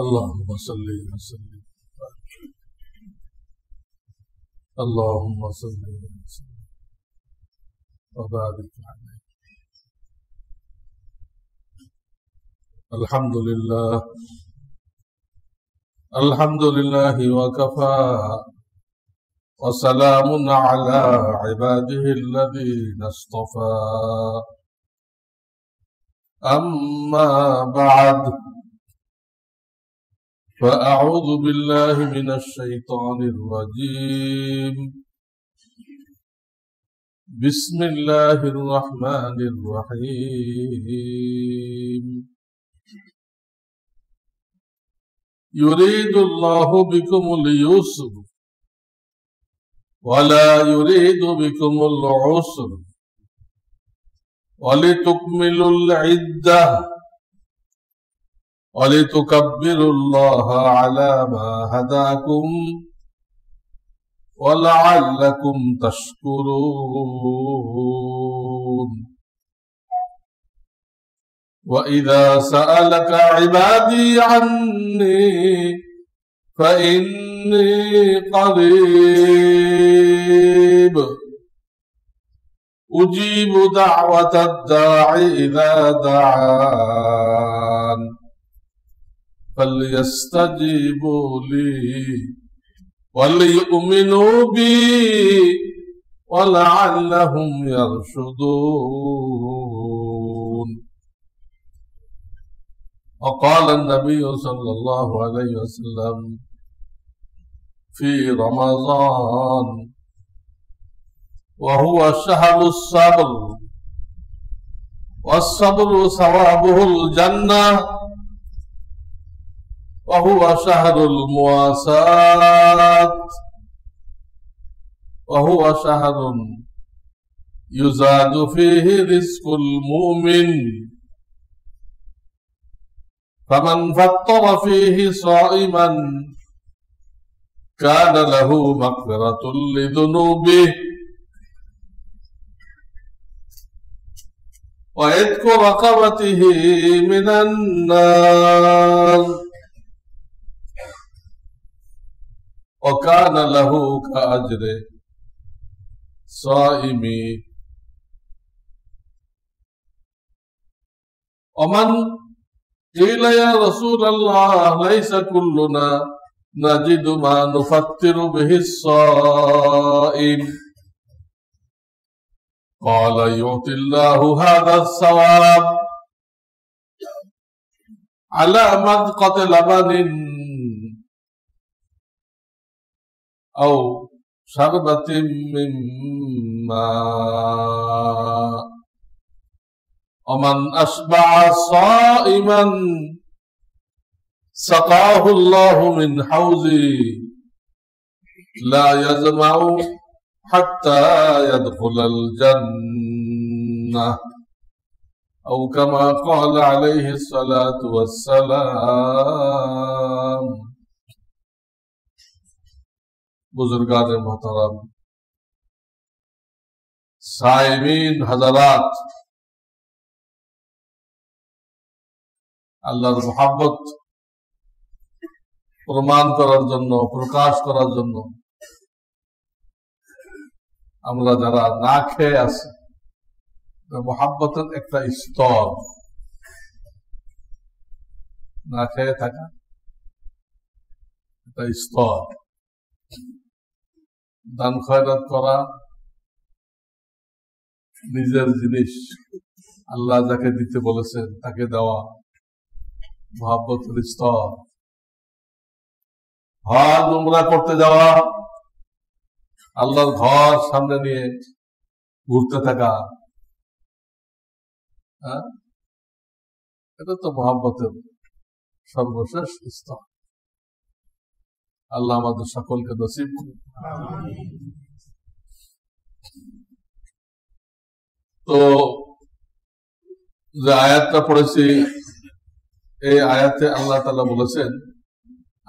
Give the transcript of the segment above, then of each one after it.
اللهم صل وسلم اللهم صل وسلم وبارك عليه. الحمد لله وكفى وسلام على عباده الذين اصطفى. أما بعد، فأعوذ بالله من الشيطان الرجيم. بسم الله الرحمن الرحيم. يريد الله بكم اليسر ولا يريد بكم العسر ولتكملوا العدة ولتكبروا الله على ما هداكم ولعلكم تشكرون. وإذا سألك عبادي عني فإني قريب أجيب دعوة الداع إذا دعان فليستجيبوا لي وليؤمنوا بي ولعلهم يرشدون. وقال النبي صلى الله عليه وسلم في رمضان وهو شهر الصبر والصبر ثوابه الجنة وهو شهر المواساة وهو شهر يزاد فيه رزق المؤمن فمن فطر فيه صائما كان له مغفرة لذنوبه وعتق رقبته من النار وكان له كأجر صائم. ومن قيل يا رسول الله ليس كلنا نجد ما نفطر به الصائم قال يعطي الله هذا الثواب على مذقة لبن أو شربة من ماء. ومن أشبع صائما سقاه الله من حوضه لا يظمأ حتى يدخل الجنة أو كما قال عليه الصلاة والسلام. बुजुर्गान मोहतरम, साइमीन हजरात, আল্লাহর মুহাব্বত প্রমাণ করার জন্য, প্রকাশ করার জন্য আমরা যারা না খেয়ে আছি, মুহাব্বতের একটা স্তর, না খেয়ে থাকা একটা স্তর, দান খয়রাত করা, নিজের জিনিস আল্লাহ যাকে দিতে বলেছেন তাকে দেওয়া, মুহাব্বতের স্তর। হজ উমরা করতে যাওয়া, আল্লাহর ঘর সামনে নিয়ে ঘুরতে থাকা, এটা তো মুহাব্বতের সর্বশেষ স্তর। আল্লাহ আমাদের সকলকে নসিব করুন। তো যে আয়াতটা পড়েছি, এই আয়াতে আল্লাহ তাআলা বলেছেন,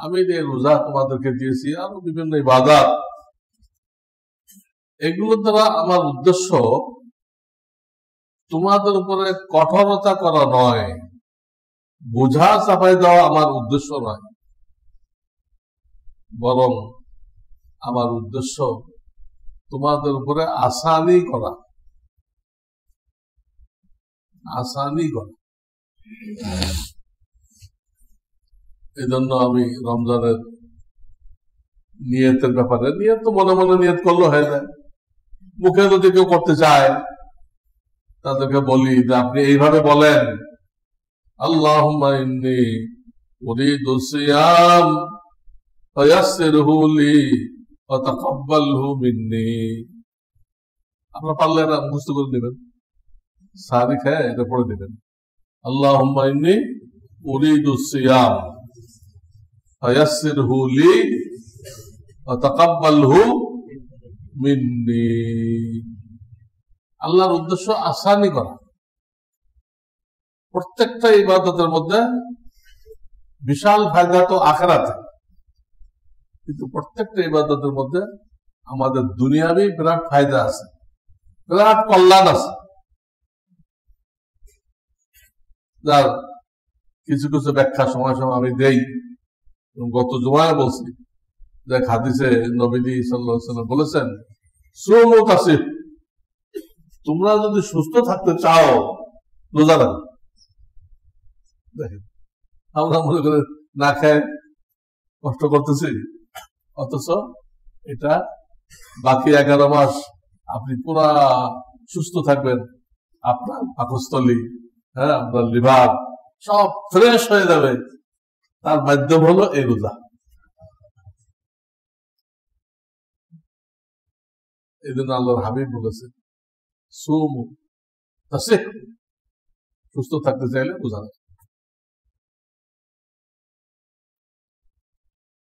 আমি যে রোজা তোমাদেরকে দিয়েছি, আরো বিভিন্ন ইবাদত, এগুলোর দ্বারা আমার উদ্দেশ্য তোমাদের উপরে কঠোরতা করা নয়, বোঝা চাপাই দেওয়া আমার উদ্দেশ্য নয়, বরং আমার উদ্দেশ্য তোমাদের উপরে আসানি করা। এই জন্য আমি রমজানের নিয়তের ব্যাপারে, নিয়ত তো মনে মনে নিয়ত করলে হয়ে যায়, মুখে যদি কেউ করতে চায় তাদেরকে বলি যে আপনি এইভাবে বলেন, আল্লাহুম্মা ইন্নী উরিদু সিয়াম ফায়াসসিরহু লি ওয়া তাকাব্বালহু মিন্নি। আপনারা পারলে এটা মুখস্থ করে নেবেন, সাহারি খায় এটা পড়ে দেবেন, আল্লাহুম্মা ইন্নী উরিদু সিয়াম ফায়াসসিরহু লি ওয়া তাকাব্বালহু মিন্নি। আল্লাহর উদ্দেশ্য আসানি করা। প্রত্যেকটা ইবাদতের মধ্যে বিশাল ফায়দা তো আখিরাতে, কিন্তু প্রত্যেকটা ইবাদতের মধ্যে আমাদের দুনিয়াবি বিরাট ফায়দা আছে, বিরাট কল্যাণ আছে, যার কিছু কিছু ব্যাখ্যা সময় সময় আমি দেই। গত জুমায় বলছি যে হাদিসে নবীজি সাল্লাল্লাহু আলাইহি ওয়াসাল্লাম বলেছেন, সুমু তাসিহ, তোমরা যদি সুস্থ থাকতে চাও রোজা রাখো। দেখেন আমরা মনে করে না খায় কষ্ট করতেছি, অথচ এটা বাকি 11 মাস আপনি পুরা সুস্থ থাকবেন, আপনার পাকস্থলী, আপনার লিভার সব ফ্রেশ হয়ে যাবে, তার মাধ্যম হলো এই রোজা। এই জন্য আল্লাহর হাবিব বলেছে সুমু তাসিহ, সুস্থ থাকতে চাইলে রোজা রাখো।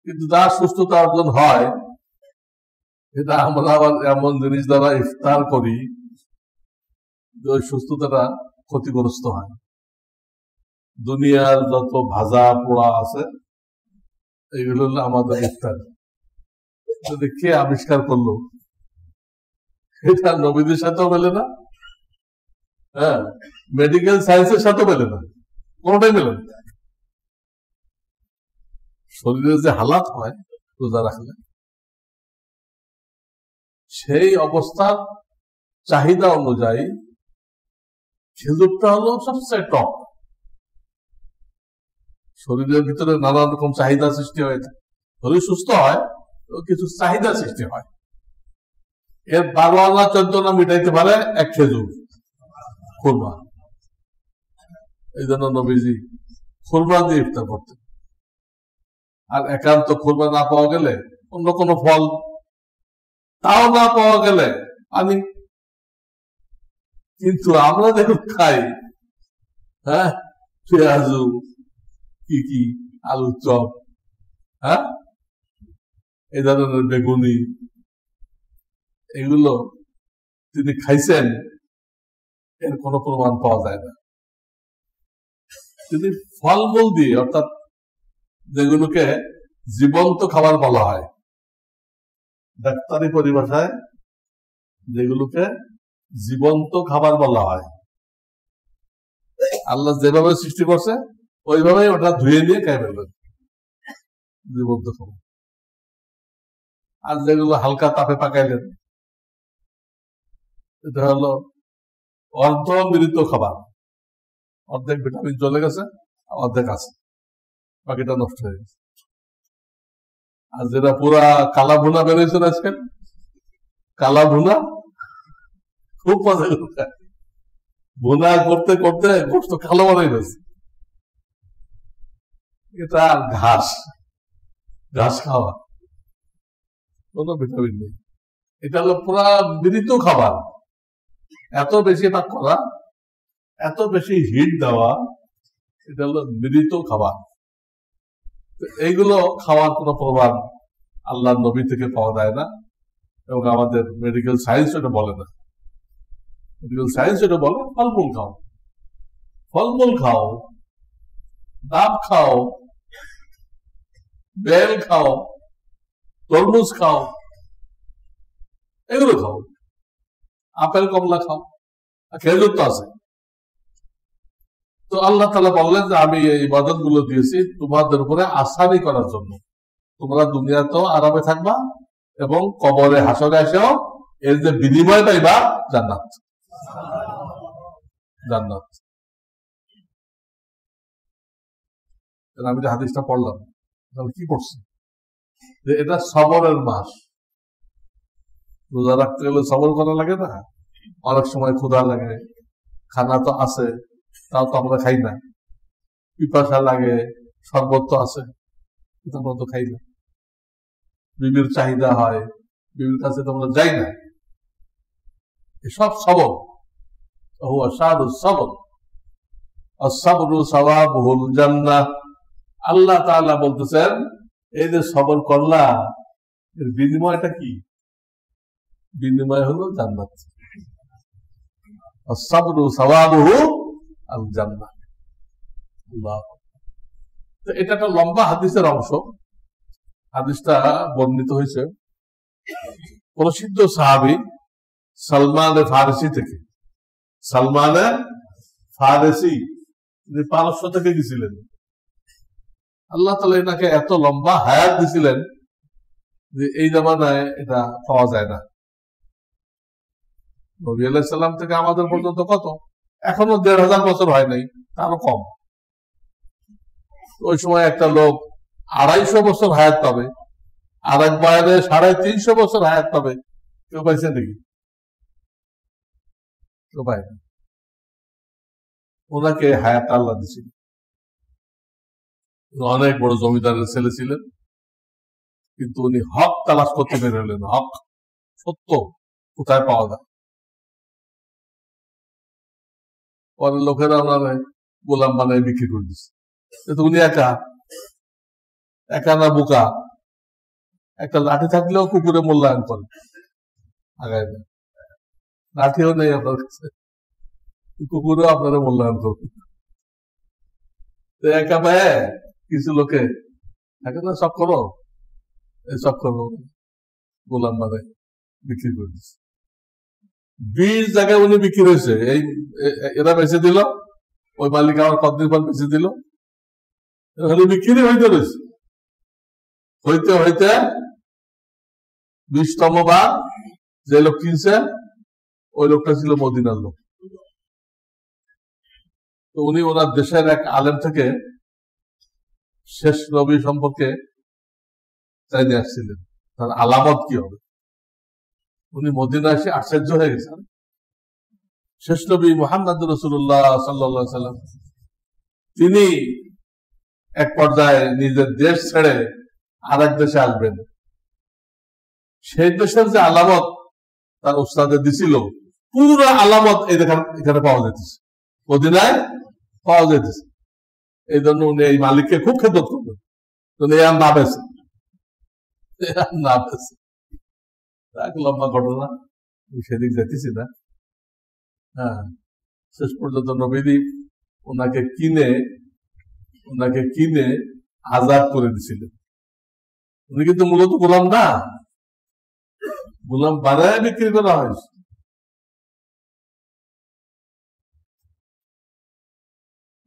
কিন্তু যার সুস্থতা অর্জন হয়, এটা আমরা আবার এমন জিনিস দ্বারা ইফতার করি যে ওই সুস্থতাটা ক্ষতিগ্রস্ত হয়। দুনিয়ার যত ভাজা পোড়া আছে এগুলো হলো আমাদের ইফতার। কে আবিষ্কার করলো? এটা নবীদের সাথেও মেলে না, মেডিকেল সায়েন্সের সাথেও মেলে না, কোনটাই মেলে না। শরীরের যে হালাত হয় রোজা রাখলে, সেই অবস্থার চাহিদা অনুযায়ী খেজুরটা হলো সবচেয়ে টপ। শরীরের ভিতরে নানা রকম চাহিদা সৃষ্টি হয়ে যায়, শরীর সুস্থ হয়, কিছু চাহিদা সৃষ্টি হয়, এর 12 আনা 14 আনা মিটাইতে পারে এক খেজুর খুরমা। এই জন্য নবীজি খুরমা দিয়ে ইফতার করতেন। আর একান্ত খুরমা না পাওয়া গেলে অন্য কোনো ফল, তাও না পাওয়া গেলে পানি। কিন্তু আমরা দেখুন খাই পেঁয়াজু, কি আলুর চপ, এই ধরনের বেগুনি, এগুলো তিনি খাইছেন এর কোনো প্রমাণ পাওয়া যায় না। তিনি ফলমূল দিয়ে, অর্থাৎ যেগুলোকে জীবন্ত খাবার বলা হয়, ডাক্তারি পরিভাষায় যেগুলোকে জীবন্ত খাবার বলা হয়, আল্লাহ যেভাবে সৃষ্টি করছে ওইভাবেই ওটা ধুয়ে নিয়ে খাই ফেলবেন, জীবন্ত খাবার। আর যেগুলো হালকা তাপে পাকাইলেন, এটা হলো অর্ধমৃত খাবার, অর্ধেক ভিটামিন চলে গেছে, অর্ধেক আছে, বাকিটা নষ্ট হয়ে গেছে। আর যেটা পুরা কালা ভুনা বেরোয়েছেন আজকে, কালা ভুনা খুব মজা করে ভুনা করতে করতে গোস্ত কালো বানাই গেছে। এটা ঘাস খাওয়া, কোন ভিটামিন নেই। এটা হলো পুরা মৃত খাবার, এত বেশি পাক করা, এত বেশি হিট দেওয়া, এটা হলো মৃত খাবার। এইগুলো খাওয়ার কোনো প্রমাণ আল্লাহ নবী থেকে পাওয়া যায় না, এবং আমাদের মেডিকেল সায়েন্স এটা বলে না। মেডিকেল সায়েন্স এটা বলে ফলমূল খাও, ফলমূল খাও, ডাব খাও, বেল খাও, তরমুজ খাও, এগুলো খাও, আপেল কমলা খাও, খেজুর তো আছে। তো আল্লাহ তাআলা বললেন যে আমি এই ইবাদত গুলো দিয়েছি তোমাদের উপরে আসানি করার জন্য, তোমরা দুনিয়াতেও আরামে থাকবা এবং কবরে হাসরে এসেও এর যে বিনিময় পাইবা জান্নাত। জান্নাত। আমি যে হাদিসটা পড়লাম কি করছি, যে এটা সবরের মাস। রোজা রাখতে গেলে সবর করা লাগে না? অনেক সময় ক্ষুধা লাগে, খানা তো আছে তাও তো আমরা খাই না, পিপাসা লাগে, শরবত তো আছে কিন্তু আমরা তো খাই না, বিবির চাহিদা হয়, বিবির কাছে তো আমরা যাই না, এসব সবর। আল্লাহ তাআলা বলতেছেন এই যে সবর করলা এর বিনিময়টা কি? বিনিময় হলো জান্নাত। আস-সাবরু সাওয়াবুহু আল জান্নাহ। আল্লাহ। তো এটা একটা লম্বা হাদিসের অংশ। হাদিসটা বর্ণিত হয়েছে প্রসিদ্ধ সাহাবী সালমান ফারসি থেকে। সালমান ফারসি তিনি পারস্য থেকে গেছিলেন। আল্লাহ তাআলা এনাকে এত লম্বা হায়াত দিছিলেন যে এই জামানায় এটা পাওয়া যায় না। নবী আলাইহিস সালাম থেকে আমাদের পর্যন্ত কত? এখনো ১৫০০ বছর হয় নাই, তারও কম। ওই সময় একটা লোক ২৫০ বছর হায়াত পাবে, আর এক বয়ানে ৩৫০ বছর হায়াত পাবে। কেউ পাইছে নাকি? কেউ পায় না। ওনাকে হায়াত আল্লাহ দিয়েছিল। অনেক বড় জমিদারের ছেলে ছিলেন, কিন্তু উনি হক তালাশ করতে বের হলেন। হক, সত্য কোথায় পাওয়া যায়। পরে লোকেরা ওনার গোলাম বানায় বিক্রি করে দিচ্ছে। উনি একা একা না বোকা, একটা লাঠি থাকলেও কুকুরে মূল্যায়ন করে, আগায় না। লাঠিও নেই আপনার কাছে, কুকুরেও আপনারা মূল্যায়ন করবে। একা পায় কিছু লোকে থাকে না, সব করো এই সব করো, গোলাম বানায় বিক্রি করে দিচ্ছে। ২০ জায়গায় উনি বিক্রি হয়েছে। এই এরা বেঁচে দিল, ওই মালিক আমার কতদিন পর বেঁচে দিল, বিক্রি হইতে রয়েছে। হইতে হইতে ২০তম বার যে লোক কিনছে ওই লোকটা ছিল মদিনার লোক। তো উনি ওনার দেশের এক আলেম থেকে শেষ নবী সম্পর্কে চাই নিয়ে আসছিলেন, তার আলামত কি হবে। উনি মদিনা এসে আশ্চর্য হয়ে গেছেন। শেষ নবী মুহাম্মদ রাসূলুল্লাহ সাল্লাল্লাহু আলাইহি ওয়াসাল্লাম তিনি এক পর্যায়ে নিজের দেশ ছেড়ে আরেক দেশে আসবেন। সেই দেশের যে আলামত তার উস্তাদে দিছিল, পুরো আলামত এই এখানে পাওয়া যেতেছে, মদিনায় পাওয়া যেতেছে। এই জন্য উনি এই মালিককে খুব খেদমত করবেন, না বেছে না বেছে। এক লম্বা ঘটনা, সেদিক যেতেছি না। হ্যাঁ, শেষ পর্যন্ত নবীজি ওনাকে কিনে আজাদ করে দিছিলেন। উনি কিন্তু মূলত গোলাম না, গোলাম বানায় বিক্রি করা হয়েছে।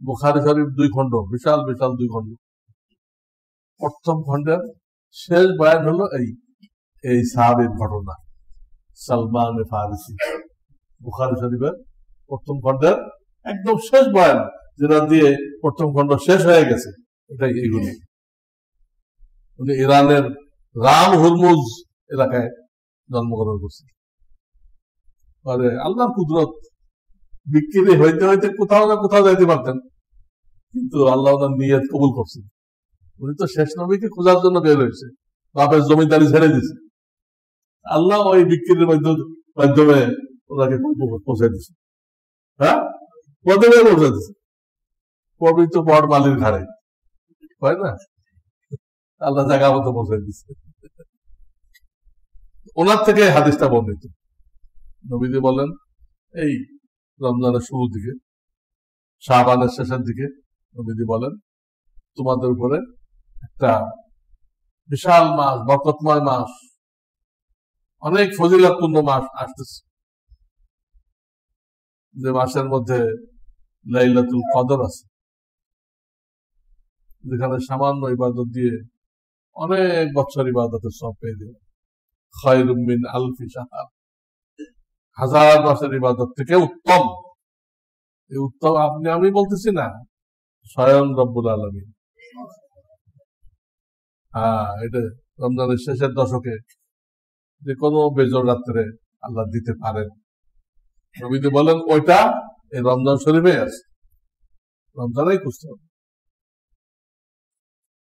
বুখারী শরীফ ২ খণ্ড, বিশাল বিশাল ২ খণ্ড। প্রথম খণ্ডের শেষ বয়ান হলো এই সাহাবীর ঘটনা, সালমান ফারসি। বুখারী শরীফের প্রথম খণ্ডের একদম শেষ বয়ান, যেটা দিয়ে প্রথম খণ্ড শেষ হয়ে গেছে, এটাই এইগুলি। উনি ইরানের রাম হুরমুজ এলাকায় জন্মগ্রহণ করছেন। পরে আল্লাহর কুদরত, বিক্রি হইতে হইতে কোথাও না কোথাও যাইতে পারতেন, কিন্তু আল্লাহ ওনার নিয়ত কবুল করছেন। উনি তো শেষ নবীকে খোঁজার জন্য বের হয়েছে, বাপের জমিদারি ছেড়ে দিয়েছে। আল্লাহ ওই বিক্রির মাধ্যমে ওনাকে পৌঁছে দিচ্ছে। হ্যাঁ, প্রথমে পৌঁছে দিচ্ছে পবিত্র বড় মালির ঘাড়ে, হয় না? আল্লাহ জায়গা মতো পৌঁছে দিচ্ছে। ওনার থেকে হাদিসটা বর্ণিত। নবীজি বলেন এই রমজানের শুরু দিকে, শাবানের শেষের দিকে নবীজি বলেন তোমাদের উপরে একটা বিশাল মাস, বরকতময় মাস, অনেক ফজিলতপূর্ণ মাস আসতেছে, যে মাসের মধ্যে লাইলাতুল কদর আছে, যেখানে সামান্য ইবাদত দিয়ে অনেক বছর ইবাদতের সব পেয়ে দেবে। খায়রুম মিন আলফি শাহর, হাজার মাসের ইবাদত থেকে উত্তম। এই উত্তম আপনি আমি বলতেছি না, স্বয়ং রব্বুল আলামিন। এটা রমজানের শেষের দশকে যে কোনো বেজর রাত্রে আল্লাহ দিতে পারেন। নবীজি বলেন ওইটা এই রমজান শরীফে আছে, রমজানেই খুঁজতে হবে।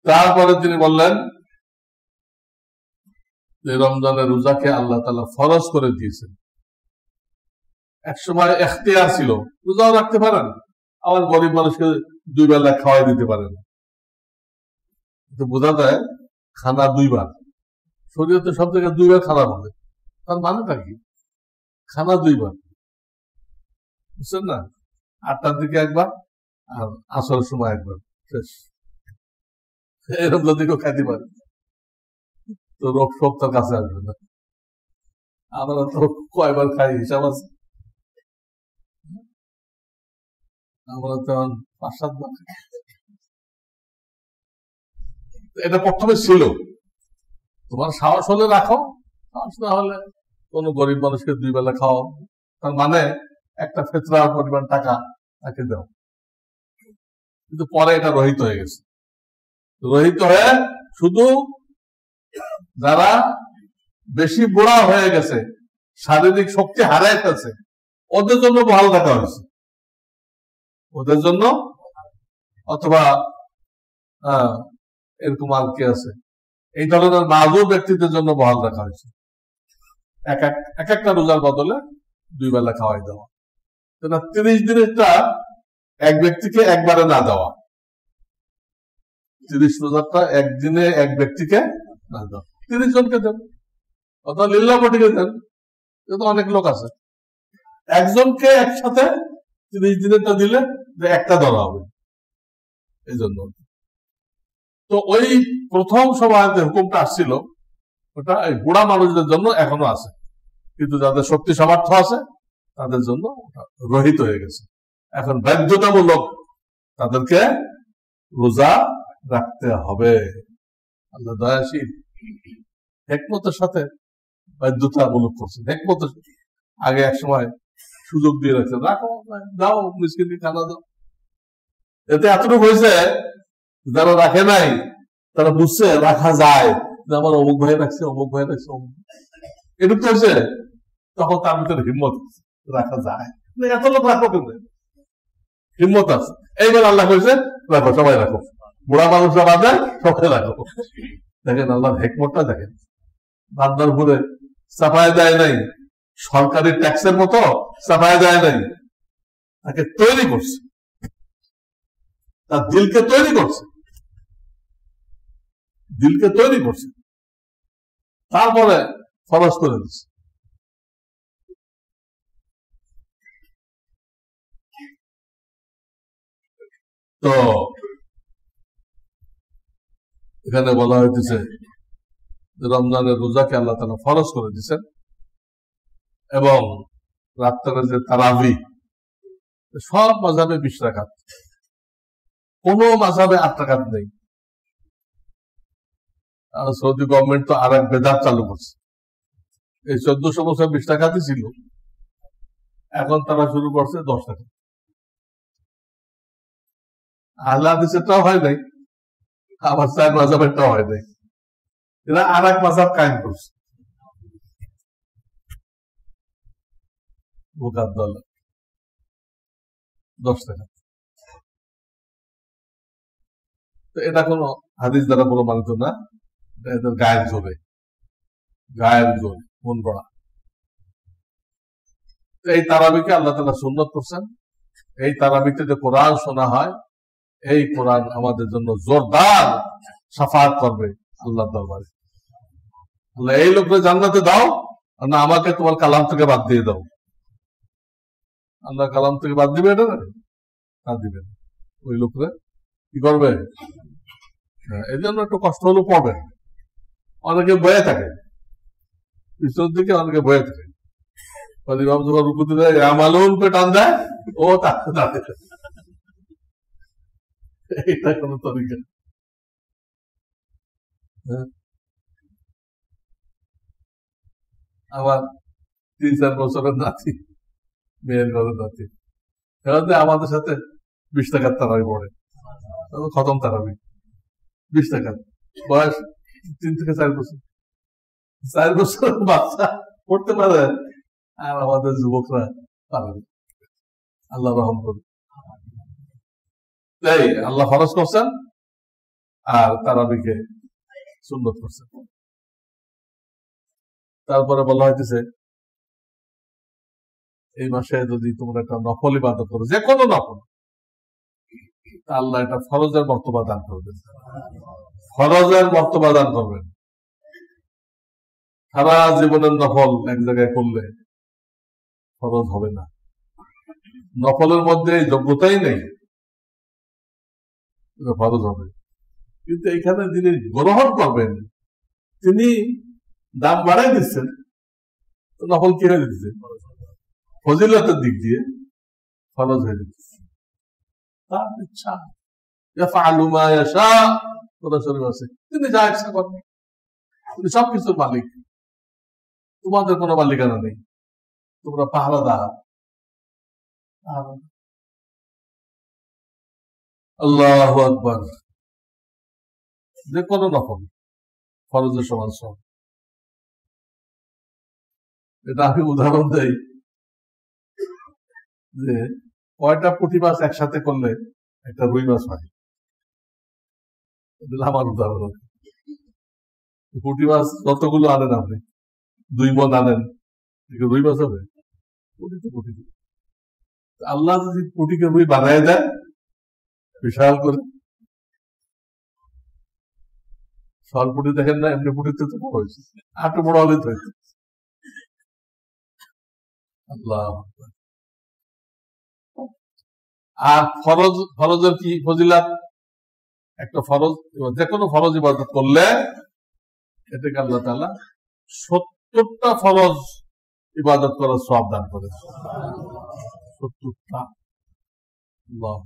তারপরে তিনি বললেন যে রমজানের রোজাকে আল্লাহ তাআলা ফরজ করে দিয়েছেন। একসময় এখতিয়ার ছিল, রোজাও রাখতে পারেন, আবার গরিব মানুষকে 2 বেলা খাওয়াই দিতে পারেন। বোঝা যায় খানা 2 বার, শরীয়তে সব জায়গায় 2 বার খানা বলে, তার মানেটা কি? খানা 2 বার, বুঝছেন না? 8টার দিকে একবার আর আসরের সময় একবার, শেষ। এরকম যদি কেউ খাইতে পারে তো রোগ শোক তার কাছে আসবে না। আমরা তো কয়বার খাই হিসাব আছে? আমরা তো 5-7 বার। এটা প্রথমে ছিল, তোমার সাহস হলে রাখো, সাহস না হলে কোন গরিব মানুষকে 2 বেলা খাও, তার মানে একটা ফিতরার পরিমাণ টাকা তাকে দাও। কিন্তু পরে এটা রহিত হয়ে গেছে। রহিত হয়ে শুধু যারা বেশি বুড়া হয়ে গেছে, শারীরিক শক্তি হারায় ফেলছে, ওদের জন্য বহাল রাখা হয়েছে, ওদের জন্য। অথবা এরকম আর কি আছে, এই ধরনের মাযুর ব্যক্তিদের জন্য বহাল রাখা হয়েছে। এক একটা রোজার বদলে 2 বেলা খাওয়াই দেওয়া। 30 দিনেরটা এক ব্যক্তিকে একবারে না দেওয়া, 30 রোজারটা একদিনে এক ব্যক্তিকে না দেওয়া, 30 জনকে দেন, অথবা লিল্লাপটিকে দেন, তো অনেক লোক আছে। একজনকে একসাথে 30 দিনেরটা দিলে একটা ধরা হবে। এই জন্য তো ওই প্রথম সময়তে হুকুমটা আসছিল, ওটা এই বুড়া মানুষদের জন্য এখনো আছে, কিন্তু যাদের শক্তি সামর্থ্য আছে তাদের জন্য রহিত হয়ে গেছে। এখন বাধ্যতামূলক তাদেরকে রোজা রাখতে হবে। আল্লাহ দয়াশীল, হিকমতের সাথে বাধ্যতামূলক করছেন। হিকমতের আগে এক সময় সুযোগ দিয়ে রাখছেন, রাখো, দাও, মিসকিনকে খানা দাও। এতে এতটুকু হয়েছে, যারা রাখে নাই তারা বুঝছে রাখা যায়, আমার অমুক ভাই রাখছে, অমুক ভাই রাখছে, এটুকু হয়েছে, তখন তার ভিতরে হিম্মত রাখা যায়। এত লোক রাখো কিন্তু হিম্মত আছে। এইবার আল্লাহ কইছে রাখো, সবাই রাখো, বুড়া মানুষরা বাদে সবাই রাখো। দেখেন আল্লাহর হিকমতটা দেখেন, বান্দার উপরে চাপায় দেয় নাই, সরকারি ট্যাক্সের মতো চাপায় দেয় নাই, তাকে তৈরি করছে, তার দিলকে তৈরি করছে, দিলকে তৈরি করছে, তারপরে ফরজ করে দিচ্ছে। তো এখানে বলা হইতেছে রমজানের রোজাকে আল্লাহ তাআলা ফরজ করে দিচ্ছেন, এবং রাত্রে যে তারাবি, সব মাযহাবে 20 রাকাত, কোন মাযহাবে 8 রাকাত নেই। আর সৌদি গভর্নমেন্ট তো আর এক বেদাত চালু করছে। এই 1400 বছর 20 রাকাতই ছিল, এখন তারা শুরু করছে 10 রাকাত। আহলে হাদিসেরটাও হয় নাই, আবার 4 মাযহাবেরটাও হয় নাই, এরা আর এক মাযহাব কায়েম করছে, বোকার দল। 10 রাকাত, তো এটা কোন হাদিস দ্বারা প্রমাণিত না, এদের গায়ের জোরে, গায়ের জোরে মন গড়া। এই তারাবিকে আল্লাহ তাআলা সুন্নত করছেন। এই তারাবিতে যে কোরআন শোনা হয়, এই কোরআন আমাদের জন্য জোরদার শাফাআত করবে আল্লাহর দরবারে। আল্লাহ এই লোককে জান্নাতে দাও, আর না আমাকে তোমার কালাম থেকে বাদ দিয়ে দাও। আল্লাহ কালাম থেকে বাদ দিবে, এটা না দিবে, ওই লোকরে কি করবে? এই জন্য একটু কষ্ট হলেও পড়বে। অনেকে বয়ে থাকে পিছনের দিকে, অনেকে বয়ে থাকে, ইমাম যখন রুকুতে দেয় আমালুন পে টান দেয়, ও তাকে এটা কোন তরিকা? আবার 3-4 বছরের নাতি, মেয়ের ঘরের নাতি, আমাদের সাথে 20 টাকার তারাবি পড়ে, খতম তারাবি 20 টাকা, বয়স 3 থেকে 4 বছর। 4 বছরের বাচ্চা পড়তে পারে, আর আমাদের যুবকরা পারে। আল্লাহ রহম করুন। তাই আল্লাহ ফরজ করছেন আর তারাবিকে সুন্নত করছেন। তারপরে বলা হইতেছে এই মাসে যদি তোমরা একটা নফল ইবাদত করো, যে কোনো নফল, আল্লাহ এটা ফরজের মর্তবা দান করবেন, ফরজের মর্তবা দান করবেন। সারা জীবনের নফল এক জায়গায় করলে ফরজ হবে না, নফলের মধ্যে যোগ্যতাই নেই, ফরজ হবে। কিন্তু এখানে যিনি গ্রহণ করবেন তিনি দাম বাড়াই দিচ্ছেন, নফল কি হয়ে দিচ্ছে, ফজিলতের দিক দিয়ে ফরজ হয়ে দিচ্ছে। তার ইচ্ছা, তিনি যা ইচ্ছা করেন, তিনি সবকিছুর মালিক, তোমাদের কোনো মালিকানা নেই, তোমরা পাহারাদার। আল্লাহু আকবার। যে কোনো নফল ফরজের সমান সব। এটা আমি উদাহরণ দেই যে কয়টা পুঁটি মাছ একসাথে করলে একটা রুই মাছ হয়, আমার উদাহরণ। পুঁটি মাছ যতগুলো আনেন আপনি, 2 মণ আনেন, রুই মাছ হবে? পুঁটি। আল্লাহ যদি পুঁটিকে রুই বানায় দেয় বিশাল করে, সর পুঁটি দেখেন না, এমনি পুঁটিতে তো বড় হয়েছে, আটু বড় হলে তো হয়েছে। আল্লাহ। আর ফরজের কি ফজিলাত? একটা ফরজ, যে কোনো ফরজ ইবাদত করলে এটাকে আল্লাহ তাআলা 70টা ফরজ ইবাদত করার সওয়াব দান করে। 70টা। আল্লাহ।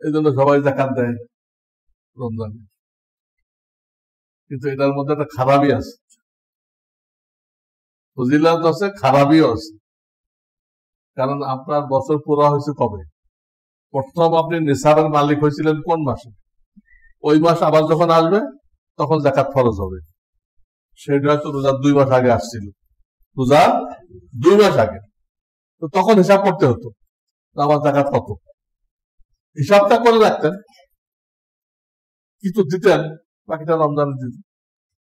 এই জন্য সবাই যাকাত দেয় রমজানে, কিন্তু এটার মধ্যে একটা খারাপই আছে, ফজিলাত আছে, খারাপিও আছে। কারণ আপনার বছর পুরা হয়েছে কবে? প্রথম আপনি নিসাবের মালিক হয়েছিলেন কোন মাসে? ওই মাস আবার যখন আসবে তখন যাকাত ফরজ হবে। সেটা হয়তো রোজার 2 মাস আগে আসছিল, রোজার 2 মাস আগে, তো তখন হিসাব করতে হতো আমার যাকাত কত, হিসাবটা করে রাখতেন, কিছু দিতেন, বাকিটা রমজানে দিতেন।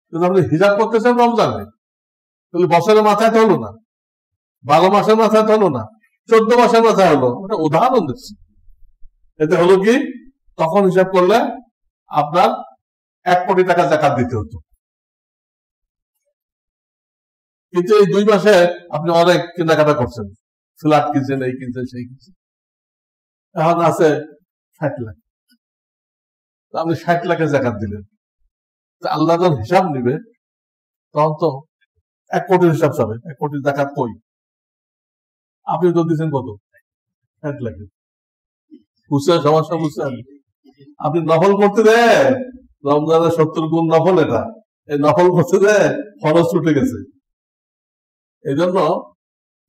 কিন্তু আপনি হিসাব করতেছেন রমজানে, তাহলে বছরের মাথায় তো হলো না, 12 মাসের মাথায় তো হলো না, 14 মাসের মাথায় হলো। ওটা উদাহরণ দিচ্ছি। এতে হলো কি, তখন হিসাব করলে আপনার 1 কোটি টাকা যাকাত দিতে হতো। কিন্তু এই 2 মাসে আপনি অনেক কেনাকাটা করছেন, ফ্ল্যাট কিনছেন, এই কিনছেন, সেই কিনছেন, এখন আছে 60 লাখ, আপনি 60 লাখের যাকাত দিলেন। আল্লাহ যখন হিসাব নিবে তখন তো 1 কোটির হিসাব চাবে, 1 কোটির যাকাত কই? আপনি তো দিচ্ছেন কত? 60 লাখের। বুঝছেন সমস্যা? বুঝছেন? আপনি নফল করতে দেন, রমজানের 70 গুণ নফল, এটা এই নফল করতে দেন, খরচ ছুটে গেছে। এই জন্য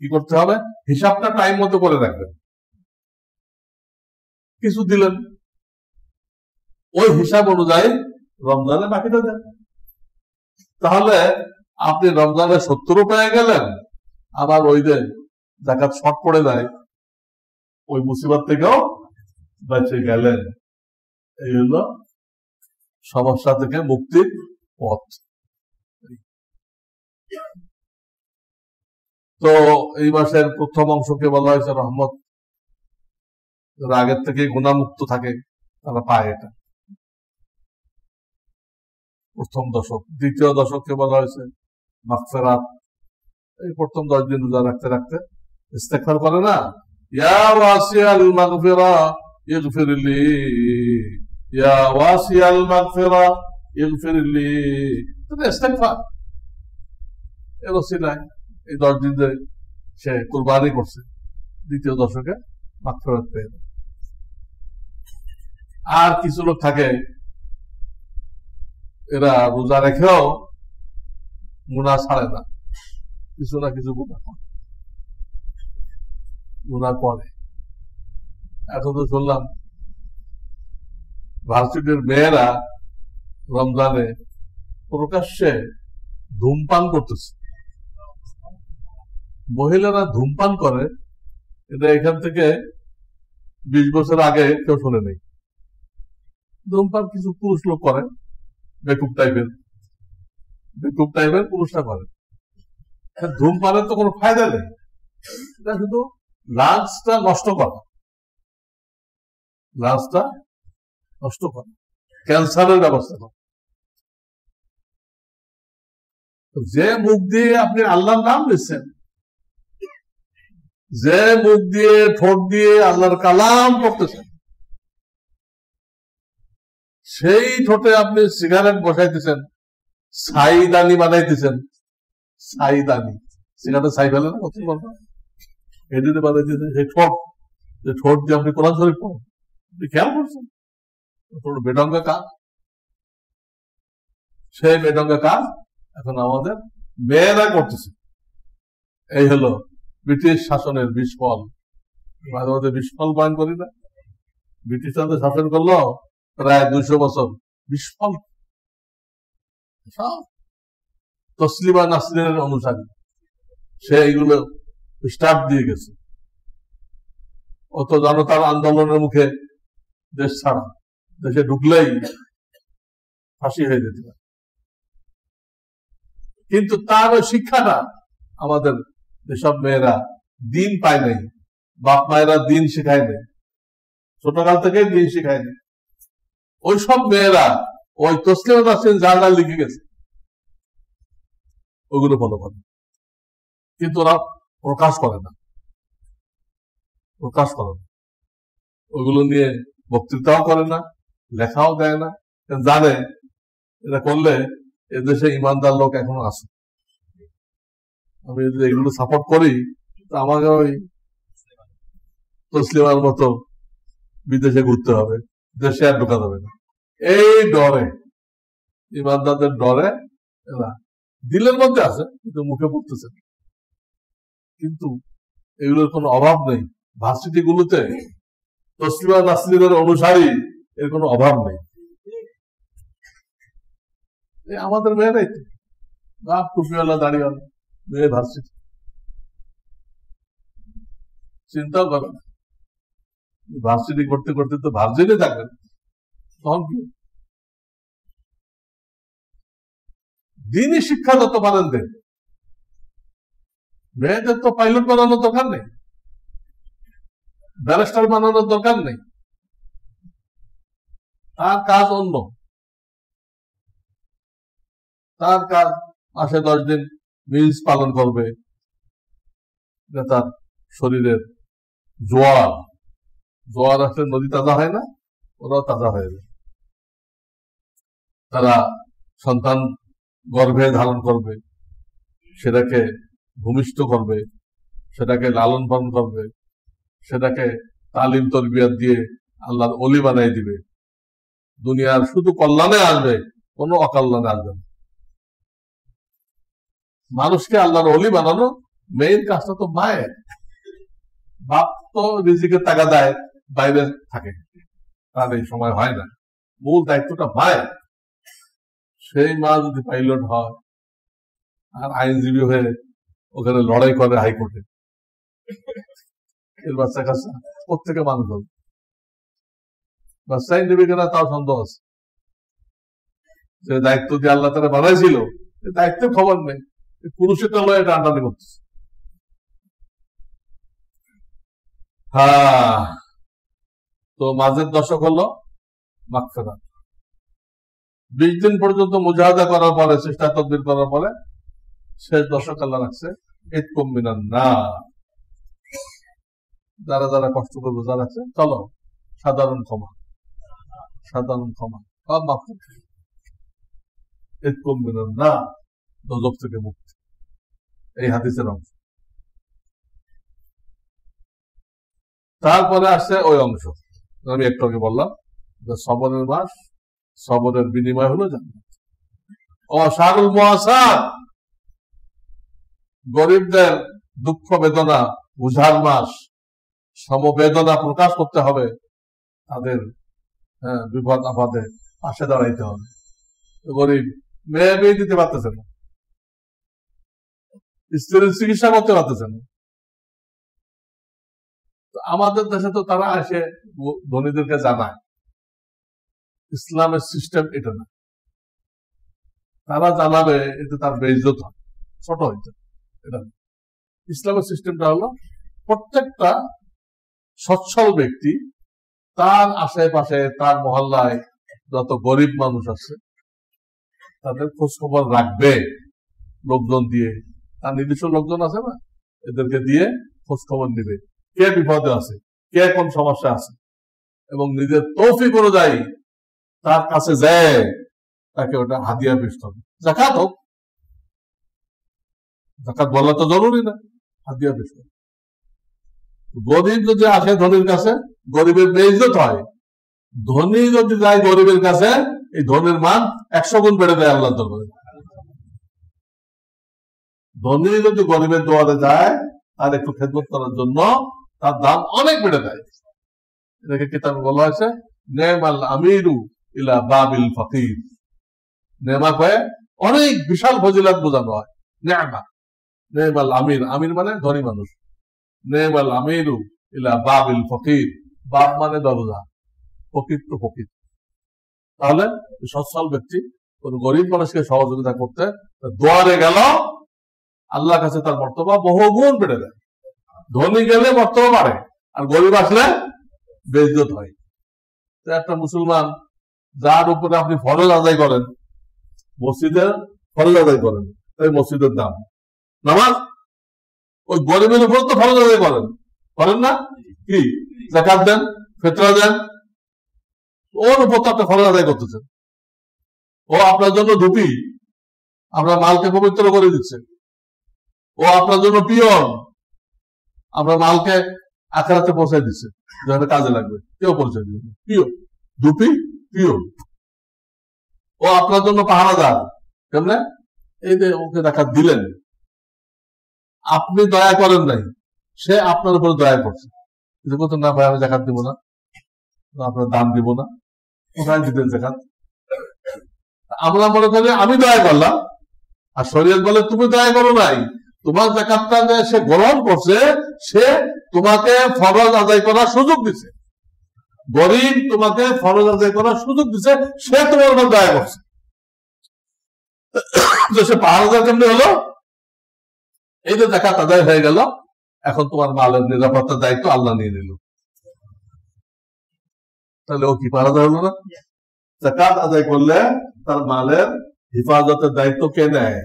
কি করতে হবে, হিসাবটা টাইম মতো করে রাখবেন। কিছু দিলেন, ওই হিসাব অনুযায়ী রমজানে বাকিটা দেন, তাহলে আপনি রমজানে 70 পেয়ে গেলেন, আবার ওই দিন যাকাত শর্ট পড়ে যায়, ওই মুসিবত থেকেও বেঁচে গেলেন। এই হলো সমস্যা থেকে মুক্তির পথ। তো এই মাসের প্রথম অংশকে বলা হয়েছে রহমত, যারা আগের থেকে গুনাহমুক্ত থাকে তারা পায় এটা, প্রথম দশক। দ্বিতীয় দশককে বলা হয়েছে মাগফিরাত, এই প্রথম 10 দিন রোজা রাখতে রাখতে ইস্তেগফার করে না, ইয়া ওয়াসিয়াল মাগফিরা ইগফিরলি, ইয়া ওয়াসিয়াল মাগফিরা ইগফিরলি, তুমি ইস্তেগফার এর ওসিলায় এই 10 দিন ধরে সে কুরবানি করছে দ্বিতীয় দশকে, মাগফিরাত পেয়ে যায়। আর কিছু লোক থাকে এরা রোজা রেখেও গুনাহ ছাড়ে না, কিছু না কিছু গুনাহ করে। এখন তো শুনলাম ভার্সিটির মেয়েরা রমজানে প্রকাশ্যে ধূমপান করতেছে। মহিলারা ধূমপান করে, এটা এখান থেকে 20 বছর আগে কেউ শুনে নেই। ধূমপান কিছু পুরুষ লোক করে, বেকুব টাইপের পুরুষরা করে। ধূমপানের তো কোনো ফায়দা নেই, এটা শুধু লাঞ্চটা নষ্ট করা, ক্যান্সারের ব্যবস্থা করা। যে মুখ দিয়ে আপনি আল্লাহর নাম নিচ্ছেন, যে মুখ দিয়ে ঠোঁট দিয়ে আল্লাহর কালাম করতেছেন, সেই ঠোঁটে আপনি সিগারেট বসাইতেছেন, ছাইদানি বানাইতেছেন। ছাইদানি, সিগারেটে ছাই ফেলে না, কত বলবো, এদিকে বানাইতেছেন। সেই ঠোঁট, যে ঠোঁট দিয়ে আপনি কোরআন শরীফ পড়েন, খেয়াল করছেন? বেঢঙ্গা কাজ। সেই বেঢঙ্গা কাজ এখন আমাদের মেয়েরা করতেছে। এই হলো ব্রিটিশ শাসনের বিস্ফল। মাঝে মাঝে বিস্ফল বয়ান করি না? ব্রিটিশরা শাসন করলো প্রায় 200 বছর, বিস্ফল। তসলিমা নাসরিনের অনুসারী, সে এইগুলো স্টার্ট দিয়ে গেছে। অত জনতার আন্দোলনের মুখে দেশ ছাড়া, দেশে ঢুকলেই ফাঁসি হয়ে যেতে পারে। কিন্তু তার ওই শিক্ষাটা আমাদের যেসব মেয়েরা দিন পায় নাই, বাপ মায়েরা দিন শেখায় নাই, ছোটকাল থেকে দিন শেখায় নাই, ওইসব মেয়েরা ওই তসলিমা নাসরিন যা যা লিখে গেছে ওগুলো ফলো করে, কিন্তু ওরা প্রকাশ করে না। ওগুলো নিয়ে বক্তৃতাও করে না, লেখাও দেয় না, জানে এটা করলে এদেশে ইমানদার লোক এখনো আছে। আমি যদি এগুলো সাপোর্ট করি তো আমাকে ওই তসলিমার মতো বিদেশে ঘুরতে হবে, দেশে আর ঢোকা যাবে না। এই ডরে, ইমানদারদের ডরে এরা দিলের মধ্যে আছে কিন্তু মুখে পড়তেছে। কিন্তু এগুলোর কোনো অভাব নেই। ভার্সিটি গুলোতে তসলিমা নাসরিনের অনুসারী এর কোনো অভাব নেই। আমাদের মেয়েরাই তো, বাপ টুপিওয়ালা দাড়িওয়ালা মেয়ে ভার্সিটি, চিন্তাও করে না। ভার্সিটি করতে করতে তো ভার্জিনে থাকবেন, তখন কি দিনই শিক্ষা যত পারেন দেন। মেয়েদের তো পাইলট বানানোর দরকার নেই, ব্যারিস্টার বানানোর দরকার নেই, তার কাজ অন্য। তার কাজ মাসে 10 দিন মিলস পালন করবে, তার শরীরের জোয়ার আসলে নদী তাজা হয় না, ওরাও তাজা হয়ে যায়। তারা সন্তান গর্ভে ধারণ করবে, সেটাকে ভূমিষ্ঠ করবে, সেটাকে লালন পালন করবে, সেটাকে তালিম তরবিয়ত দিয়ে আল্লাহর ওলি বানাই দিবে। দুনিয়ার শুধু কল্যাণে আসবে, কোনো অকল্যাণে আসবে না। মানুষকে আল্লাহর ওলি বানানো মেইন কাজটা তো মায়ের। বাপ তো রিজিকের টাকা দেয়, বাইরে থাকে, তার এই সময় হয় না। মূল দায়িত্বটা মায়ের। সেই মা যদি পাইলট হয় আর আইনজীবী হয়ে ওখানে লড়াই করে হাইকোর্টে, এর বাচ্চা কাচ্চা প্রত্যেকে মানুষ হবে। বাচ্চাই নেবে কিনা তাও সন্দেহ আছে। যে দায়িত্ব দিয়ে আল্লাহ তারা বানাইছিল, দায়িত্বের খবর নেই, পুরুষের লয় এটা আন্ডানি করতেছে। হ্যাঁ, তো মাঝের দশক হলো মাগফিরাত। 20 দিন পর্যন্ত মুজাহাদা করার পরে, চেষ্টা তদবির করার পরে শেষ দশক আল্লাহ রাখছে ইতকুম মিনান নার। যারা যারা কষ্ট করবে, যারা আছে, চলো সাধারণ ক্ষমা সব মাফ করছে। ইতকুম মিনান নার, দোজখ থেকে মুক্তি। এই হাদিসের অংশ। তারপরে আসছে ওই অংশ আমি একটু আগে বললাম, সবরের মাস, সবরের বিনিময় হলো জান্নাত। শাহরুল মুআসার, গরিবদের দুঃখ বেদনা বুঝার মাস, সমবেদনা প্রকাশ করতে হবে, তাদের বিপদ আপদে পাশে দাঁড়াইতে হবে। গরিব মেয়ে দিতে পারতেছে না, স্ত্রীর চিকিৎসা করতে পারতেছে না। আমাদের দেশে তো তারা এসে ধনীদেরকে জানায়, ইসলামের সিস্টেম এটা না। তারা জানাবে এতে তার বেইজ্জত হয়, ছোট হইতে, এটা না। ইসলামের সিস্টেমটা হলো প্রত্যেকটা সচ্ছল ব্যক্তি তার আশেপাশে, তার মহল্লায় যত গরিব মানুষ আছে তাদের খোঁজ খবর রাখবে, লোকজন দিয়ে, তার নিজস্ব লোকজন আছে না, এদেরকে দিয়ে খোঁজ খবর নিবে, কে বিপদে আছে, কে কোন সমস্যা আছে, এবং নিজের তৌফিক অনুযায়ী তার কাছে যায় তাকে ওটা হাদিয়া পেশ করবে। যাকাত হোক, যাকাত বলা তো জরুরি না, হাদিয়া পেশ করবে। গরিব যদি আসে ধনীর কাছে, গরিবের বেইজ্জত হয়। ধনী যদি যায় গরিবের কাছে, এই ধনীর মান 100 গুণ বেড়ে দেয় আল্লাহর দরবারে। ধনী যদি গরিবের দোয়ারে যায় আর একটু খেদমত করার জন্য, তার দাম অনেক বেড়ে দেয়। এটাকে কিতাবে বলা হয়েছে নেমাল আমিরু ইলা বাবিল ফকির। নেমা কয়ে অনেক বিশাল ফজিলত বোঝানো হয়। নেমা, নেমাল আমির, আমির মানে ধনী মানুষ। নেমাল আমিরু ইলা বাবিল ফকির, বাব মানে দরজা, ফকির তো ফকির। তাহলে সচ্ছল ব্যক্তি কোন গরিব মানুষকে সহযোগিতা করতে দোয়ারে গেল, আল্লাহর কাছে তার মর্তবা বহুগুণ বেড়ে দেয়। ধনী গেলে মর্তবা বাড়ে, আর গরিব আসলে বেইজ্জত হয়। একটা মুসলমান যার উপরে আপনি ফরজ আদায় করেন, মসজিদের ফরজ আদায় করেন, ওই মসজিদের দাম, নামাজ ওই গরিবের উপর তো ফরজ আদায় করেন না? কি যাকাত দেন, ফিতরা দেন, ওর উপর তো আপনি ফরজ আদায় করতেছেন। ও আপনার জন্য ধুপি, আপনার মালকে পবিত্র করে দিচ্ছে। ও আপনার জন্য পিয়ন, আপনার মালকে আখেরাতে পৌঁছায় দিচ্ছে, যেখানে কাজে লাগবে। কেউ পৌঁছায় দিবে পিয়ন, ধুপি, পিয়ন। ও আপনার জন্য পাহারাদার। কেমনে? এই যে ওকে জাকাত দিলেন, আপনি দয়া করেন নাই, সে আপনার উপরে দয়া করছে। না ভাই আমি জাকাত দিব না, আপনার দাম দিব না, কোথায় দিতেন জাকাত? আমরা মনে করি আমি দয়া করলাম, আর শরীয়ত বলে তুমি দয়া করো নাই। তোমার জাকাতটা যে সে গ্রহণ করছে, সে তোমাকে ফরজ আদায় করার সুযোগ দিছে। গরিব তোমাকে ফরজ আদায় করার সুযোগ দিছে, সে তোমার উপর দয়া করছে। সে পাহারাদার কেমনি হলো? এই যে জাকাত আদায় হয়ে গেল, এখন তোমার মালের নিরাপত্তার দায়িত্ব আল্লাহ নিয়ে নিল। তাহলে ও কি পাহারাদার হলো না? জাকাত আদায় করলে তার মালের হেফাজতের দায়িত্ব কে নেয়?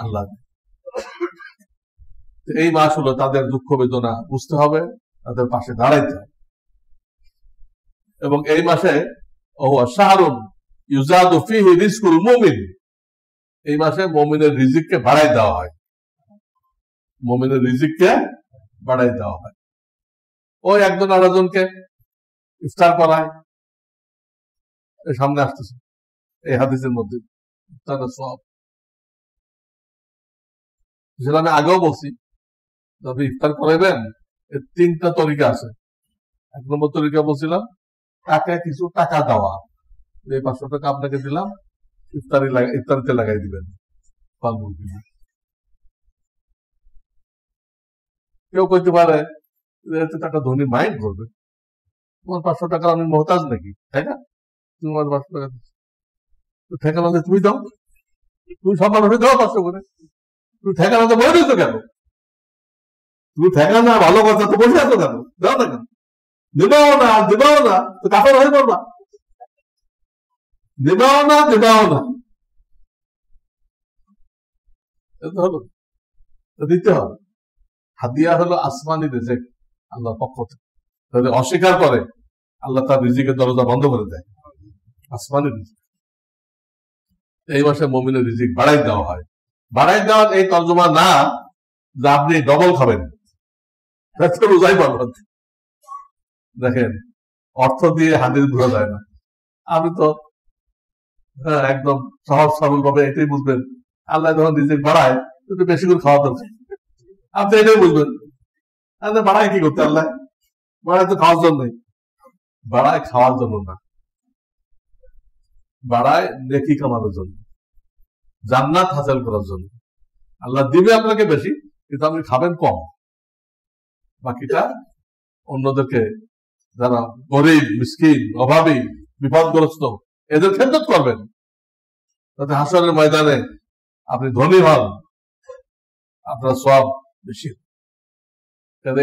আল্লাহ। এই মাস হলো তাদের দুঃখ বেদনা বুঝতে হবে, তাদের পাশে দাঁড়াইতে হবে। এবং এই মাসে শাহরুন ইউজাদু ফীহি রিজকুল মুমিন, এই মাসে মুমিনের রিজিককে বাড়াই দেওয়া হয়। মুমিনের রিজিককে বাড়াই দেওয়া হয়। ওই একজন আরেকজনকে ইফতার করায়, সামনে আসতেছে এই হাদিসের মধ্যে সব। সেটা আমি আগেও বলছি, আপনি ইফতার করাইবেন, এর 3টা তরিকা আছে। 1 নম্বর তরিকা বলছিলাম তাকে কিছু টাকা দেওয়া, এই 500 টাকা আপনাকে দিলাম, ইফতারিতে লাগাই দিবেন ফলমূল কিনে। কেউ কইতে পারে একটা ধনী মাইন্ড করবে, তোমার 500 টাকা আমি মহতাজ নাকি, তাই না? তোমার 500 টাকা ঠেকানো তুমি দাও, তুমি সব মানুষে দাও 500 করে, তুমি ঠেকানোতে বলে দিচ্ছ কেন? তুমি ঠেকানো না, ভালো কথা, তো বসে আছো কেন? দাও না কেন? দিবাও না তো কাপড় হয়ে পড়বা। দিবাও না হলো, দিতে হবে। হাদিয়া হলো আসমানি রিজিক, আল্লাহর পক্ষ থেকে। যদি অস্বীকার করে, আল্লাহ তার রিজিকের দরজা বন্ধ করে দেয়। আসমানি রিজিক এই মাসে মুমিনের রিজিক বাড়াই দেওয়া হয়। বাড়াই দেওয়ার এই তর্জমা না যে আপনি ডবল খাবেন, বুঝাই পারবেন। দেখেন, অর্থ দিয়ে হাদিস বোঝা যায় না। আপনি তো একদম সহজ সরল ভাবে এটাই বুঝবেন, আল্লাহ যখন রিজিক বাড়ায় একটু বেশি করে খাওয়া দরকার, আপনি এটাই বুঝবেন। বাড়ায় কি করতে? আল্লাহ বাড়ায় তো খাওয়ার জন্য, বাড়ায় খাওয়ার জন্য না, বাড়ায় নেকি কামানোর জন্য, জান্নাত হাসিল করার জন্য। আল্লাহ দিবে আপনাকে বেশি, কিন্তু আপনি খাবেন কম, বাকিটা অন্যদেরকে, যারা গরিব, মিসকিন, অভাবী, বিপদগ্রস্ত, এদের খেদমত করবেন, যাতে হাসরের ময়দানে আপনি ধনী হন, আপনার সব বেশি।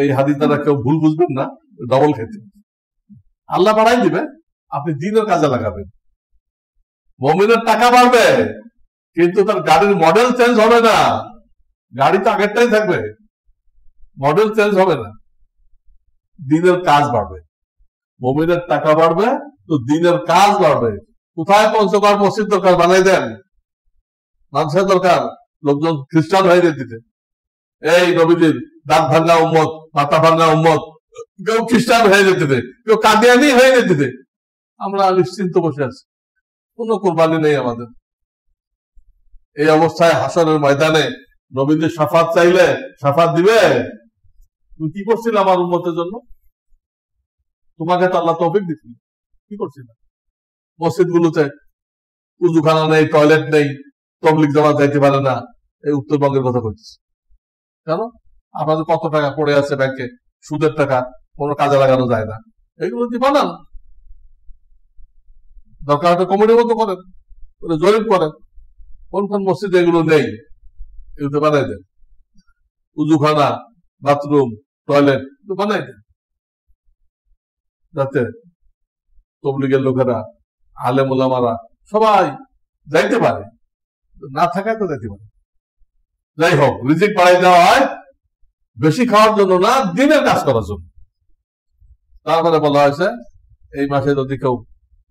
এই হাদিস দ্বারা কেউ ভুল বুঝবেন না, ডবল খেতে। আল্লাহ বাড়াই দিবে, আপনি দিনের কাজে লাগাবেন। মুমিনের টাকা বাড়বে, কিন্তু তার গাড়ির মডেল চেঞ্জ হবে না, গাড়ি তো আগেরটাই থাকবে, মডেল চেঞ্জ হবে না। দিনের কাজ বাড়বে, মুমিনের টাকা বাড়বে তো দিনের কাজ বাড়বে। কোথায় পঞ্চগড় মসজিদ দরকার, বানাই দেন। মানুষের দরকার লোকজন খ্রিস্টান হয়ে যেতে, এই নবীজির দাঁত ভাঙ্গা উম্মত, মাথা ভাঙ্গা উম্মত, কেউ খ্রিস্টান হয়ে যেতে, কেউ কাদিয়ানি হয়ে যেতে, আমরা নিশ্চিন্ত বসে আছি, কোন কোরবানি নেই আমাদের। এই অবস্থায় হাসরের ময়দানে নবীদের শাফাত চাইলে শাফাত দিবে? তুমি কি করছিলে আমার উম্মতের জন্য? তোমাকে তো আল্লাহ তৌফিক দিচ্ছিল, কি করছিল? মসজিদ গুলোতে উজুখানা নেই, টয়লেট নেই, তবলিগ জামাত যাইতে পারে না, এই উত্তরবঙ্গের কথা বলছি। কেন? আপনাদের কত টাকা পড়ে আছে ব্যাংকে, সুদের টাকা, কোনো কাজে লাগানো যায় না, এইগুলো দিয়ে বানান। দরকার একটা কমিটির মতো করেন, জরিপ করেন, কোন কোন মসজিদে এগুলো নেই, এগুলো বানাই দেন। উজুখানা, বাথরুম, টয়লেট বানাই দেন, যাতে তবলিগের লোকেরা, আলেম ওলামারা সবাই যাইতে পারে, না থাকায় তো যাইতে পারে। যাই হোক, রিজিক বাড়াই দেওয়া হয় বেশি খাওয়ার জন্য না, দিনের কাজ করার জন্য। তারপরে বলা হয়েছে এই মাসে যদি কেউ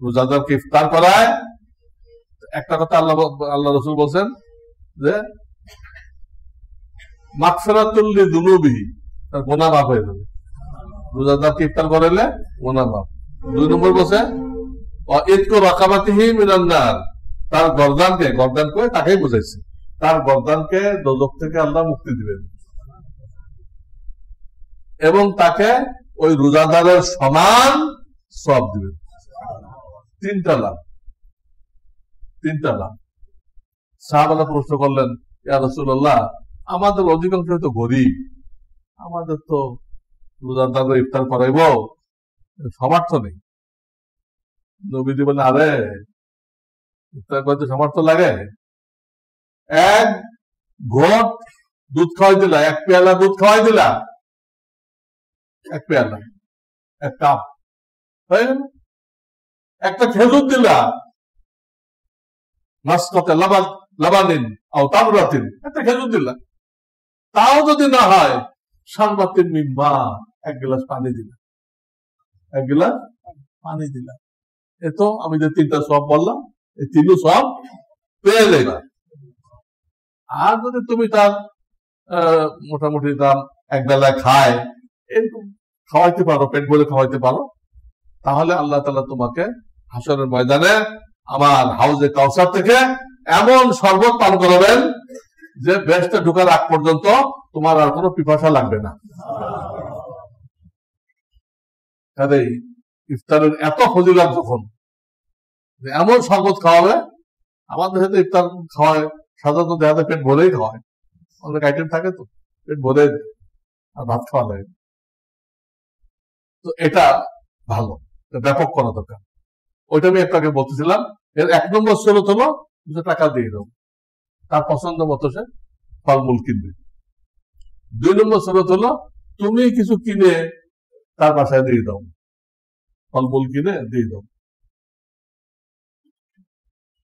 রোজাদারকে ইফতার করায়, একটা কথা আল্লাহ রসুল বলছেন যে মাগফিরাতুল লিযুনুবিহি, তার গুনাহ মাফ হয়ে যাবে। রোজাদারকে ইফতার করাইলে গুনাহ মাফ। 2 নম্বর বলছে ইতকু রাকাবাতিহি মিনান নার, তার গর্দানকে, গর্দান করে তাকেই বুঝাইছে, তার গর্দানকে দোজখ থেকে আল্লাহ মুক্তি দিবেন, এবং তাকে ওই রোজাদারের সমান সওয়াব দিবেন। 3টা লাভ, 3টা লাভ। সাহাবারা প্রশ্ন করলেন, ইয়া রাসূলুল্লাহ, আমাদের অধিকাংশ তো গরিব, আমাদের তো রোজাদার ইফতার করাইব সামর্থ্য নেই। নবীজি বলেন, আরে ইফতার করতে সামর্থ্য লাগে? 1 ঘট দুধ খাওয়াই দিলা, 1 পেয়ালা দুধ খাওয়াই দিলা, 1 পেয়ালা, 1 কাপ হয়ে গেল। একটা খেজুর দিলা, মাসকাতে লাবানিন আও তামরাতিন, একটা খেজুর দিলা। তাও যদি না হয়, শারবাতিন মিন মা, 1 গ্লাস পানি দিলা, 1 গ্লাস পানি দিলা। এ তো আমি যে 3টা সওয়াব বললাম, এই 3ও সওয়াব পেয়ে যাইবা। আর যদি তুমি তার মোটামুটি দাম 1 বেলায় খায়, এরকম খাওয়াইতে পারো, পেট ভরে খাওয়াইতে পারো, তাহলে আল্লাহ তাআলা তোমাকে হাসরের ময়দানে আমার হাউজে কাউসার থেকে এমন শরবত পান করাবেন যে বেহেশতে ঢোকার আগ পর্যন্ত তোমার আর কোনো পিপাসা লাগবে না। কাজেই ইফতারের এত ফজিলত যখন, এমন শরবত খাওয়াবে, আমাদের সাথে ইফতার খাওয়ায় সাধারণত দেখা যায় পেট ভরেই খাওয়ায়, অনেক আইটেম থাকে তো পেট ভরে আর ভাত খাওয়া লাগে। তো এটা ভালো, ব্যাপক করা দরকার। ওইটা আমি একটাকে বলতেছিলাম। এর 1 নম্বর সুন্নত হলো কিছু টাকা দিয়ে দাও, তার পছন্দ মতো সে ফলমূল কিনবে। 2 নম্বর সুন্নত হলো তুমি কিছু কিনে তার বাসায় দিয়ে দাও, ফলমূল কিনে দিয়ে দাও।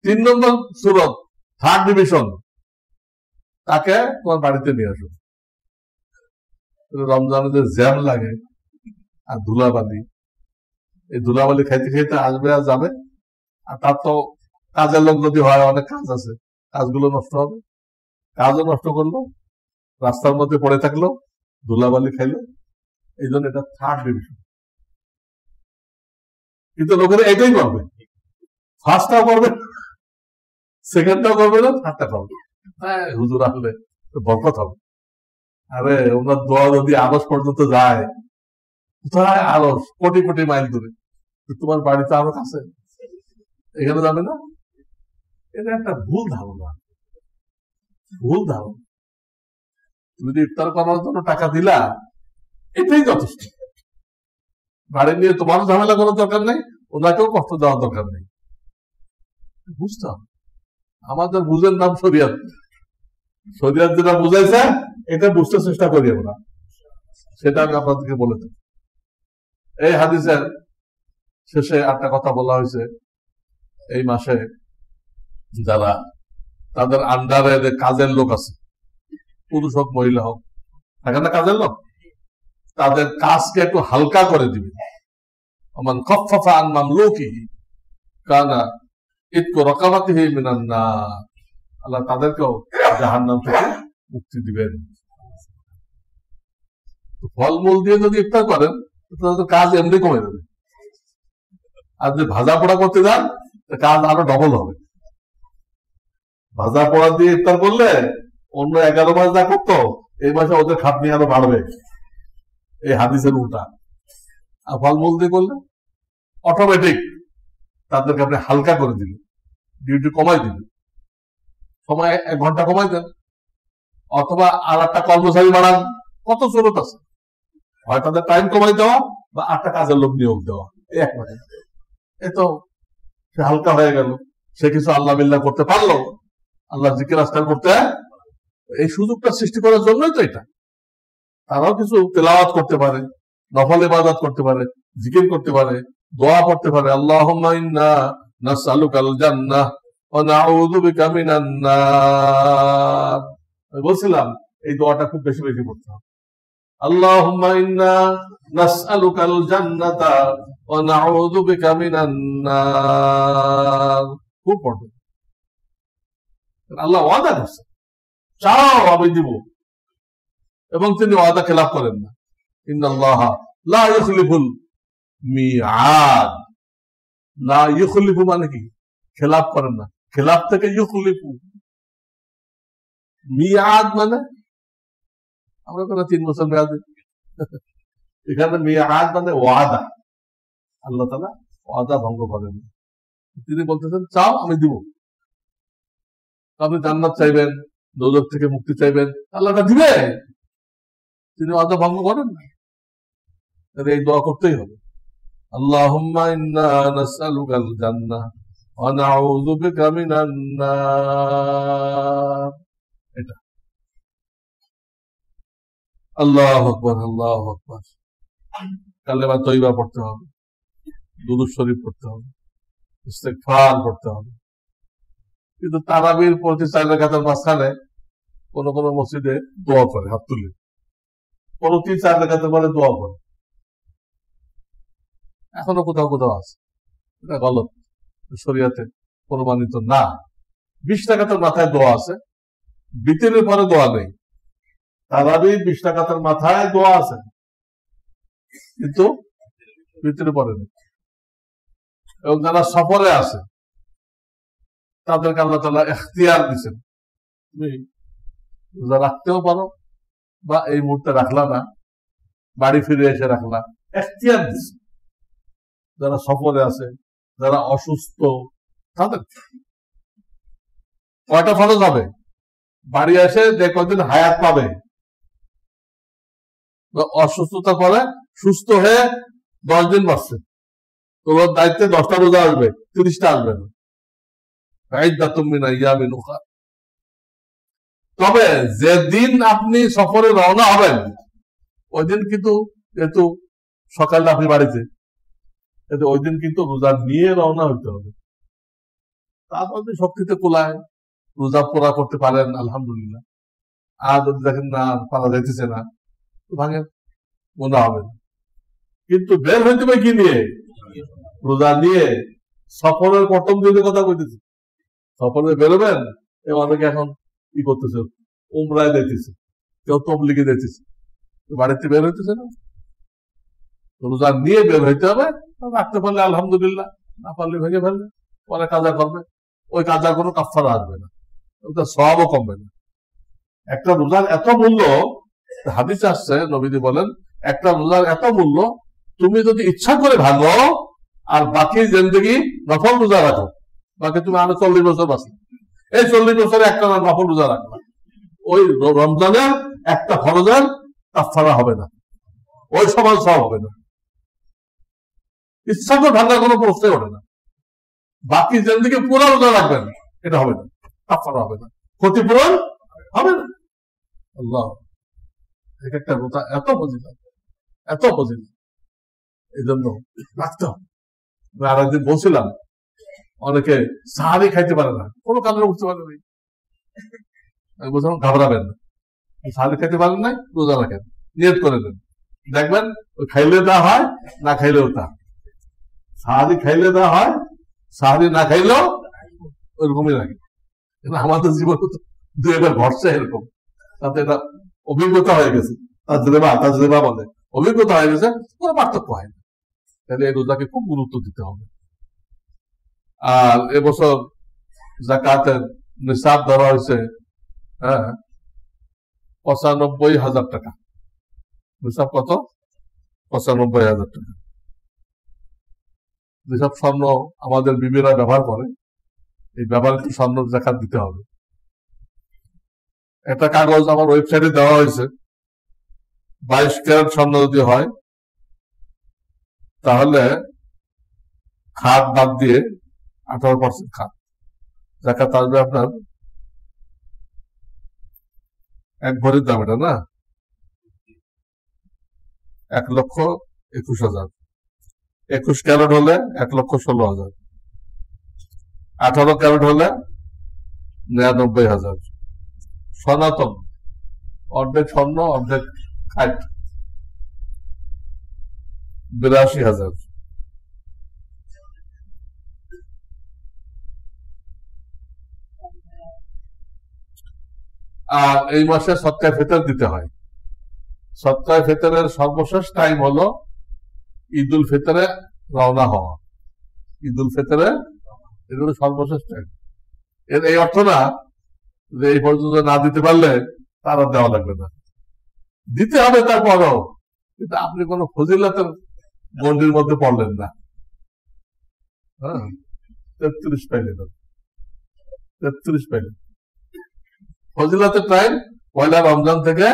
3 নম্বর সুন্নত, 3rd ডিভিশন, তাকে তোমার বাড়িতে নিয়ে আসো। রমজানে যে জ্যাম লাগে আর ধুলাবালি, এই ধুলাবালি খাইতে খাইতে আসবে আর যাবে, আর তার তো কাজের লোক যদি হয়, অনেক কাজ আছে, কাজগুলো নষ্ট হবে, কাজও নষ্ট করলো, রাস্তার মধ্যে পড়ে থাকলো, ধুলাবালি খাইলো। এই জন্য এটা 3rd ডিভিশন। কিন্তু লোকেরা এটাই করবে, ফার্স্টটাও করবে, সেকেন্ডটাও করবে না, থার্ডটা করবে। হ্যাঁ, হুজুর আসলে বরকত হবে। আরে ওনার দোয়া যদি আরস পর্যন্ত যায়, কোথায় আরস? কোটি কোটি মাইল দূরে। তোমার বাড়িতে আরো কাছে, এখানে যাবে না? এটা একটা ভুল ধারণা, ভুল ধারণা। তুমি যদি ইফতার করার জন্য টাকা দিলা, এটাই যথেষ্ট। বাড়ি নিয়ে তোমারও ঝামেলা করার দরকার নেই, ওনাকেও কষ্ট দেওয়ার দরকার নেই। বুঝতে হবে, আমাদের বুঝের নাম শরিয়াত। শরিয়াত যেটা বুঝাইছে এটা বুঝতে চেষ্টা করি আমরা, সেটা আমি আপনাদেরকে বলে দিই। এই হাদিসের শেষে একটা কথা বলা হয়েছে, এই মাসে যারা তাদের আন্ডারে যে কাজের লোক আছে, পুরুষ হোক মহিলা হোক, থাকে না কাজের লোক, তাদের কাজকে একটু হালকা করে দিবে। আমান খাফফাফা আন মামলুকিহি কানা ইতকু রাকাবাতিহি মিনান নার। আল্লাহ তাদেরকেও জাহান্নাম থেকে মুক্তি দিবেন। ফলমূল দিয়ে যদি ইফতার করেন, তাদের কাজ এমনি কমে যাবে। আর যদি ভাজা পোড়া করতে যান, কাজ আরো ডবল হবে। ভাজা পোড়া দিয়ে ইফতার করলে অন্য 11 মাস যা করতো, এই মাসে ওদের খাটনি আরো বাড়বে। এই হাদিসের উল্টা। আর ফলমূল দিয়ে করলে অটোমেটিক তাদেরকে আপনি হালকা করে দিলেন, ডিউটি কমাই দিলেন, সময় 1 ঘন্টা কমাই দেন, অথবা আর একটা কর্মচারী বাড়ান। কত সুরত আছে, হয় তাদের টাইম কমাই দেওয়া বা 8টা কাজের লোক নিয়োগ দেওয়া, এই এক মাসে। এ তো সে হালকা হয়ে গেল, সে কিছু আল্লাহ বিল্লাহ করতে পারলো, আল্লাহ জিকির আজকার করতে। এই সুযোগটা সৃষ্টি করার জন্যই তো এটা। তারাও কিছু তেলাওয়াত করতে পারে, নফল ইবাদত করতে পারে, জিকির করতে পারে, দোয়া পড়তে পারে। আল্লাহুম্মা ইন্না নাসআলুকাল জান্নাহ ওয়া নাউযু বিকা মিনান নার। আমি বলছিলাম এই দোয়াটা খুব বেশি বেশি পড়তে হবে। আল্লাহুম্মা ইন্না নাসআলুকাল জান্নাতা ওয়া নাউযু বিকা মিনান নার। খুব পড়বে। আল্লাহ ওয়াদা করছে, চাও আমি দিব, এবং তিনি ওয়াদা খেলাফ করেন না। ইন্নাল্লাহ লা ইখলিফুল মিআদ। লা ইখলিফু মানে কি? খেলাফ করেন না। খেলাফ থেকে ইখলিফু। মিআদ মানে আমরা তো 3 বছর মেয়াদ, এখানে মিআদ মানে ওয়াদা। আল্লাহ তাআলা ওয়াদা ভঙ্গ করেন না। তিনি বলতেছেন চাও আমি দিব। আপনি জান্নাত চাইবেন, দোজখ থেকে মুক্তি চাইবেন, আল্লাহটা দিবে। তিনি ওয়াদা ভঙ্গ করেন না। এই দোয়া করতেই হবে। আল্লাহুম্মা ইন্না নাসআলুকাল জান্নাহ ওয়া নাউযু বিকা মিনান নার। এটা আল্লাহু আকবার, আল্লাহু আকবার। কালেমা তয়্যিবা পড়তে হবে, দুরূদ শরীফ পড়তে হবে, ইস্তিগফার পড়তে হবে। কিন্তু তারাবির প্রতি 4 রাকাতের মাঝখানে কোন কোন মসজিদে দোয়া করে, হাত তুলে প্রতি 4 রাকাতের পরে দোয়া করে। এখনো কোথাও কোথাও আছে, এটা গলত, শরিয়াতে প্রমাণিত না। 20 রাকাতের মাথায় দোয়া আছে, বিতরের পরে দোয়া নেই। তারাবি 20 রাকাতের মাথায় দোয়া আছে, কিন্তু বিতরের পরে নেই। এবং যারা সফরে আছে তাদেরকে আল্লাহ তাআলা ইখতিয়ার দিয়েছেন, তুমি রোজা রাখতেও পারো, বা এই মুহূর্তে রাখলা না, বাড়ি ফিরে এসে রাখলা, ইখতিয়ার দিয়েছে। যারা সফরে আছে, যারা অসুস্থ, তাদের কয়টা ফরজ হবে? বাড়ি এসে যে কয়দিন হায়াত পাবে, অসুস্থতার পরে সুস্থ হয়ে 10 দিন বাঁচছে, তোমার দায়িত্বে 10টা রোজা আসবে, 30টা আসবে না। তবে যেদিন আপনি সফরে রওনা হবেন, ওই দিন কিন্তু যেহেতু সকালে আপনি বাড়িতে, ওই দিন কিন্তু রোজা নিয়ে রওনা হইতে হবে। তারপর যদি শক্তিতে কোলায় রোজা পুরা করতে পারেন আলহামদুলিল্লাহ, আর যদি দেখেন না পারা যাইতেছে না, ভাঙেন, মনে হবে না। কিন্তু বের হইতে হবে কি নিয়ে? রোজা নিয়ে। সফরের প্রথম দিনের কথা কইতেছি, সফরে বেরোবেন, অনেকে এখন কি করতেছে, উমরায় দিতেছে, কেউ তবলিগে দিতেছে, বাড়িতে বের হইতেছে না। রোজা নিয়ে বের হইতে হবে, রাখতে পারলে আলহামদুলিল্লাহ, না পারলে ভেঙে ফেলবে, পরে কাজা করবে। ওই কাজার কোনো কাফারা আসবে না, ওটা সওয়াবও কমবে না। একটা রোজার এত মূল্য, হাদিসে আসছে, নবীজি বলেন একটা রোজার এত মূল্য, তুমি যদি ইচ্ছা করে ভাঙো আর বাকি জিন্দেগি নফল রোজা রাখো, বাকি তুমি আরো 40 বছর বাঁচো, এই 40 বছরে একটা নফল রোজা রাখবা, ওই রমজানের একটা ফরজের কাফারা হবে না, ওই সমান সব হবে না। ইচ্ছা করে ভাঙার কোনো প্রশ্নই ওঠে না। বাকি জিন্দেগি পুরো রোজা রাখবেন, এটা হবে না, কাফারা হবে না, ক্ষতিপূরণ হবে না। আল্লাহ, একটা রোজা এত ফজিলত, এত ফজিলত, এই জন্য রাখতে হবে। আর একদিন বলছিলাম, অনেকে সাহারি খাইতে পারে না, কোনো কারণে উঠতে পারে নাই, আমি বলছিলাম ঘাবড়াবেন না, সাহারি খাইতে পারেন নাই, রোজা রাখেন, নিয়ত করে দেন, দেখবেন ওই খাইলে তা হয়, না খাইলেও তা। সাহারি খাইলে তা হয়, সাহারি না খাইলেও ওইরকমই লাগে। আমাদের জীবন দু একবার ঘটছে এরকম, তাতে এটা অভিজ্ঞতা হয়ে গেছে, তাজরিবা বলে, অভিজ্ঞতা হয়ে গেছে, কোনো পার্থক্য হয় না। তাহলে এই রোজাকে খুব গুরুত্ব দিতে হবে। আর এবছর যাকাতের নিসাব ধরা হয়েছে 95,000 টাকা। নিসাব কত? 95,000 টাকা। যেসব স্বর্ণ আমাদের বিবিরা ব্যবহার করে, এই ব্যবহারিত স্বর্ণ যাকাত দিতে হবে। একটা কাগজ আমার ওয়েবসাইটে দেওয়া হয়েছে, 22 ক্যারেট স্বর্ণ যদি হয়, তাহলে খাত বাদ দিয়ে 18% খাত যাকাত আসবে আপনার 1 ভরির দাম, এটা না 1,21,000। 21 ক্যারেট হলে 1,16,000, 18 ক্যারেট হলে 99,000। সনাতন, অর্ধেক স্বর্ণ অর্ধেক খাট, 82,000। আর এই মাসে সদকায়ে ফিতর দিতে হয়। সদকায়ে ফিতরের সর্বশেষ টাইম হলো ঈদুল ফিতরে রওনা হওয়া। ঈদুল ফিতরে এগুলো সর্বশেষ টাইম। এর এই অর্থ না যে এই পর্যন্ত না দিতে পারলে তার আর দেওয়া লাগবে না, দিতে হবে তারপরও, কিন্তু আপনি কোন ফজিলতের গণ্ডির মধ্যে পড়লেন না। 33 পাইলেন, 33 পাইলেন। ফজিলতের টাইম পয়লা রমজান থেকে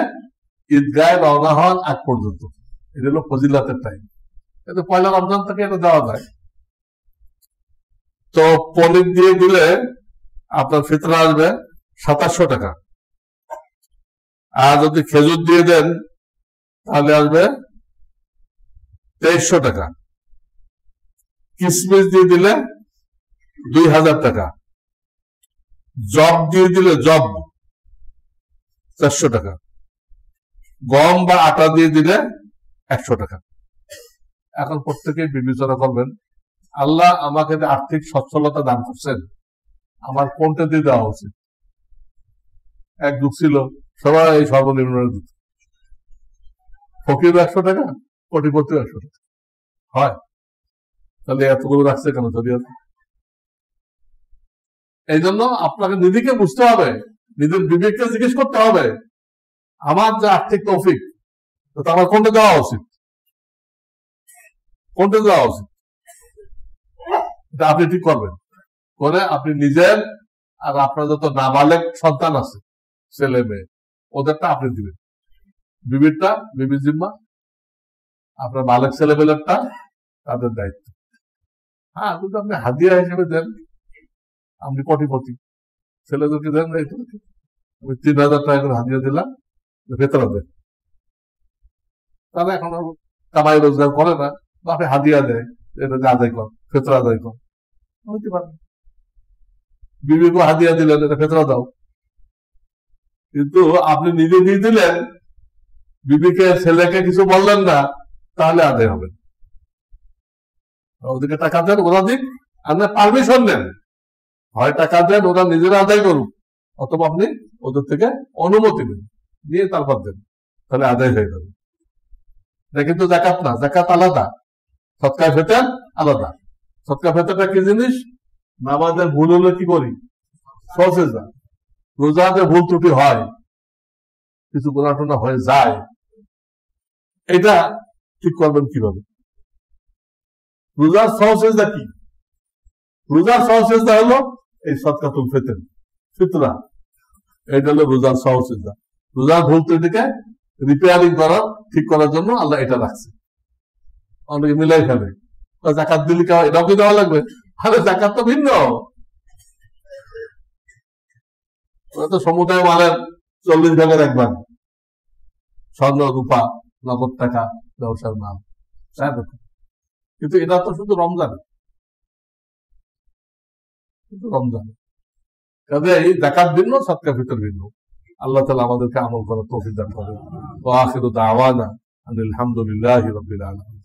ঈদগাহে রওনা হওয়ার আগ পর্যন্ত, এটা হলো ফজিলতের টাইম। কিন্তু পয়লা রমজান থেকে এটা দেওয়া যায়। তো পনির দিয়ে দিলে আপনার ফিতরা আসবে 2700 টাকা, আর যদি খেজুর দিয়ে দেন তাহলে আসবে 2300 টাকা, কিশমিশ দিয়ে দিলে 2000 টাকা, জব দিয়ে দিলে জব 400 টাকা, গম বা আটা দিয়ে দিলে 100 টাকা। এখন প্রত্যেকে বিবেচনা করবেন, আল্লাহ আমাকে আর্থিক সচ্ছলতা দান করছেন, আমার কোনটা দিয়ে দেওয়া উচিত? এক যুগ ছিল সবাই এই সর্বনিম্ন দিত, ফকির 100 টাকা, কোটিপতি 100 টাকা হয়, তাহলে এতগুলো রাখছে কেন? এই জন্য আপনাকে নিজেকে বুঝতে হবে, নিজের বিবেককে জিজ্ঞেস করতে হবে, আমার যে আর্থিক তৌফিক, আমার কোনটা দেওয়া উচিত, কোনটা দেওয়া উচিত, এটা আপনি ঠিক করবেন। করে আপনি নিজের আর আপনার যত নাবালেগ সন্তান আছে, ছেলে মেয়ে, ওদেরটা আপনি দিবেন, বিবিরটা বিবির জিম্মা, আপনার বালেক ছেলে মেয়েরটা তাদের দায়িত্ব। হ্যাঁ, কিন্তু আপনি হাদিয়া হিসেবে দেন, আপনি কোটিপতি, ছেলেদেরকে দেন দায়িত্ব, আমি 3,000 টাকা করে হাদিয়া দিলাম, ভেতরে দেন। তারা এখন কামাই রোজগার করে না, বাপে হাদিয়া দেয়, এটা আদায় কর, ফেতরা আদায় কর, হতে পারে। বিবিকে হাদিয়া দিলেন, এটা ফেতরা দাও, কিন্তু আপনি নিজে দিয়ে দিলেন, বিবিকে ছেলেকে কিছু বললেন না, তাহলে আদায় হবে। ওদেরকে টাকা দেন, ওরা দিক, আপনি পারমিশন নেন, হয় টাকা দেন ওরা নিজেরা আদায় করুক, অথবা আপনি ওদের থেকে অনুমতি নেন, নিয়ে তারপর দেন, তাহলে আদায় হয়ে যাবে। এটা কিন্তু জাকাত না, জাকাত আলাদা, সৎকার ফেতর আলাদা। সৎকার ফেতরটা কি জিনিস? নামাজের ভুল হলে কি করি? সহজেজা। রোজাতে ভুল ত্রুটি হয়, কিছু গোনাটোনা হয়ে যায়, এটা ঠিক করবেন কিভাবে? রোজার সহজেজা কি? রোজার সহজেজা হলো এই সদকাতুল ফিতর, ফিতরা, এটা হলো রোজার সহজেজা। রোজার ভুল ত্রুটিকে রিপেয়ারিং করার, ঠিক করার জন্য আল্লাহ এটা রাখছে। অনেকে মিলাই ফেলে, জাকাত দিলে এটাও কি দেওয়া লাগবে? আরে জাকাত তো ভিন্ন, তো সমুদায় মালের 40 ভাগের 1 ভাগ, স্বর্ণ রূপা নগদ টাকা ব্যবসার মাল, কিন্তু এটা তো শুধু রমজান, রমজানে কাজে এই জাকাত ভিন্ন, সদকা ফিতর ভিন্ন। আল্লাহ তাআলা আমাদেরকে আমল করার তৌফিক দান করেন। ওয়া আখিরু দাওয়ানা আনিল হামদুলিল্লাহি রাব্বিল আলামিন।